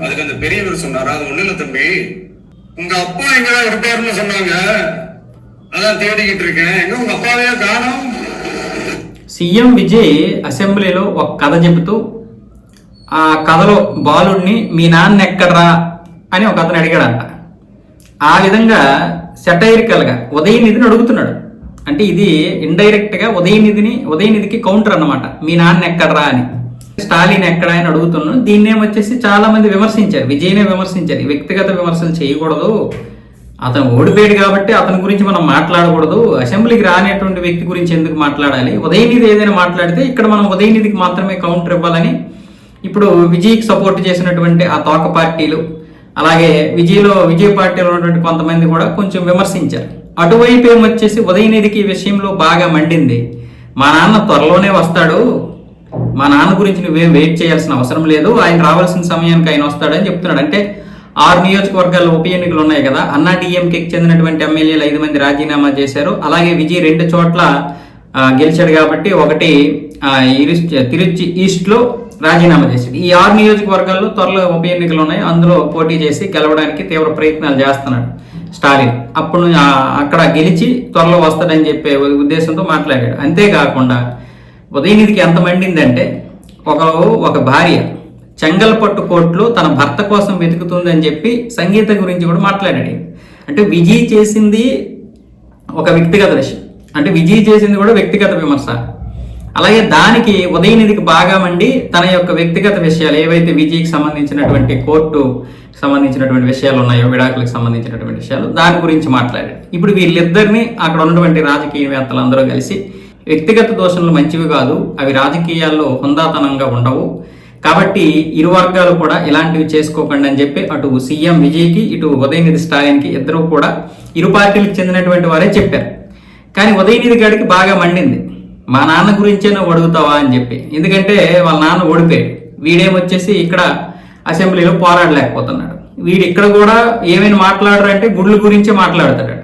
அதுக்கு அந்த பெரியவர் சொன்னாரா? அது ஒண்ணு இல்ல தம்பி, உங்க அப்பா எங்க இருப்பாருன்னு சொன்னாங்க, அதான் தேடிக்கிட்டு இருக்கேன். எங்க உங்க అప్పావే కాణం. సీఎం విజయ్ అసెంబ్లీలో ఒక కథ చెబుతూ ఆ కథలో బాలుడిని మీ నాన్న ఎక్కడ్రా అని ఒక అతను అడిగాడంట. ఆ విధంగా సెటైరికల్గా ఉదయనిధిని అడుగుతున్నాడు. అంటే ఇది ఇండైరెక్ట్గా ఉదయనిధికి కౌంటర్ అన్నమాట, మీ నాన్న ఎక్కడ్రా అని. స్టాలిన్ ఎక్కడ అని అడుగుతున్నాను. దీన్నేమొచ్చేసి చాలా మంది విమర్శించారు, విజయ్నే విమర్శించారు. వ్యక్తిగత విమర్శలు చేయకూడదు, అతను ఓడిపోయాడు కాబట్టి అతని గురించి మనం మాట్లాడకూడదు, అసెంబ్లీకి రానేటువంటి వ్యక్తి గురించి ఎందుకు మాట్లాడాలి, ఉదయనిధి ఏదైనా మాట్లాడితే ఇక్కడ మనం ఉదయనిధికి మాత్రమే కౌంటర్ ఇవ్వాలని ఇప్పుడు విజయ్కి సపోర్ట్ చేసినటువంటి ఆ తోక పార్టీలు, అలాగే విజయ్ పార్టీలో ఉన్నటువంటి కొంతమంది కూడా కొంచెం విమర్శించారు. అటువైపు ఏమొచ్చేసి ఉదయనిధికి ఈ విషయంలో బాగా మండింది. మా నాన్న త్వరలోనే వస్తాడు, మా నాన్న గురించి నువ్వేం వెయిట్ చేయాల్సిన అవసరం లేదు, ఆయన రావాల్సిన సమయానికి ఆయన వస్తాడని చెప్తున్నాడు. అంటే 6 నియోజకవర్గాల్లో ఉప ఎన్నికలు ఉన్నాయి కదా, అన్నా డిఎంకేకి చెందినటువంటి ఎమ్మెల్యేలు 5 మంది రాజీనామా చేశారు. అలాగే విజయ్ 2 చోట్ల గెలిచాడు కాబట్టి ఒకటి తిరుచి ఈస్ట్లో రాజీనామా చేశాడు. ఈ 6 నియోజకవర్గాల్లో త్వరలో ఉప ఎన్నికలు ఉన్నాయి, అందులో పోటీ చేసి గెలవడానికి తీవ్ర ప్రయత్నాలు చేస్తున్నాడు స్టాలిన్. అప్పుడు అక్కడ గెలిచి త్వరలో వస్తాడని చెప్పే ఉద్దేశంతో మాట్లాడాడు. అంతేకాకుండా ఉదయనిధికి ఎంత మండిందంటే, ఒక భార్య చెంగల్పట్టు కోర్టులో తన భర్త కోసం వెతుకుతుంది అని చెప్పి సంగీత గురించి కూడా మాట్లాడాడు. అంటే విజయ్ చేసింది ఒక వ్యక్తిగత విషయం, అంటే విజయ్ చేసింది కూడా వ్యక్తిగత విమర్శ. అలాగే దానికి ఉదయనిధికి బాగా మండి తన యొక్క వ్యక్తిగత విషయాలు ఏవైతే విజయ్కి సంబంధించినటువంటి కోర్టు సంబంధించినటువంటి విషయాలు ఉన్నాయో, విడాకులకు సంబంధించినటువంటి విషయాలు, దాని గురించి మాట్లాడాడు. ఇప్పుడు వీళ్ళిద్దరిని అక్కడ ఉన్నటువంటి రాజకీయవేత్తలు అందరూ కలిసి వ్యక్తిగత దోషణలు మంచివి కాదు, అవి రాజకీయాల్లో హుందాతనంగా ఉండవు, కాబట్టి ఇరు వర్గాలు కూడా ఇలాంటివి చేసుకోకండి అని చెప్పి అటు సీఎం విజయ్కి ఇటు ఉదయనిధి స్టాలిన్కి ఇద్దరు కూడా ఇరు పార్టీలకు చెందినటువంటి వారే చెప్పారు. కానీ ఉదయనిధి గారికి బాగా మండింది, మా నాన్న గురించే నువ్వు అడుగుతావా అని చెప్పి. ఎందుకంటే వాళ్ళ నాన్న ఓడిపోయాడు, వీడేమొచ్చేసి ఇక్కడ అసెంబ్లీలో పోరాడలేకపోతున్నాడు. వీడు ఇక్కడ కూడా ఏమైనా మాట్లాడరు అంటే గుళ్ళు గురించే మాట్లాడతాడు.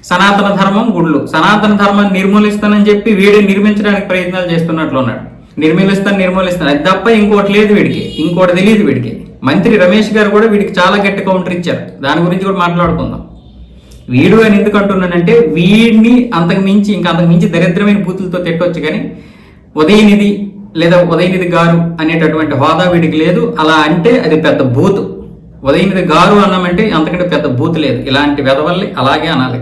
సనాతన ధర్మం, గుళ్ళు, సనాతన ధర్మాన్ని నిర్మూలిస్తానని చెప్పి వీడే నిర్మించడానికి ప్రయత్నాలు చేస్తున్నట్లు ఉన్నాడు. నిర్మూలిస్తాను అది తప్ప ఇంకోటి లేదు వీడికి, ఇంకోటి తెలియదు వీడికి. మంత్రి రమేష్ గారు కూడా వీడికి చాలా గట్టి కౌంటర్ ఇచ్చారు, దాని గురించి కూడా మాట్లాడుకుందాం. వీడు అని ఎందుకు అంటున్నానంటే, వీడిని అంతకు మించి దరిద్రమైన బూతులతో తిట్టవచ్చు, కానీ ఉదయనిధి లేదా ఉదయనిధి గారు అనేటటువంటి హోదా వీడికి లేదు. అలా అంటే అది పెద్ద బూతు. ఉదయనిధి గారు అన్నామంటే అంతకంటే పెద్ద బూతు లేదు. ఇలాంటి వెధవల్ని అలాగే అనాలి.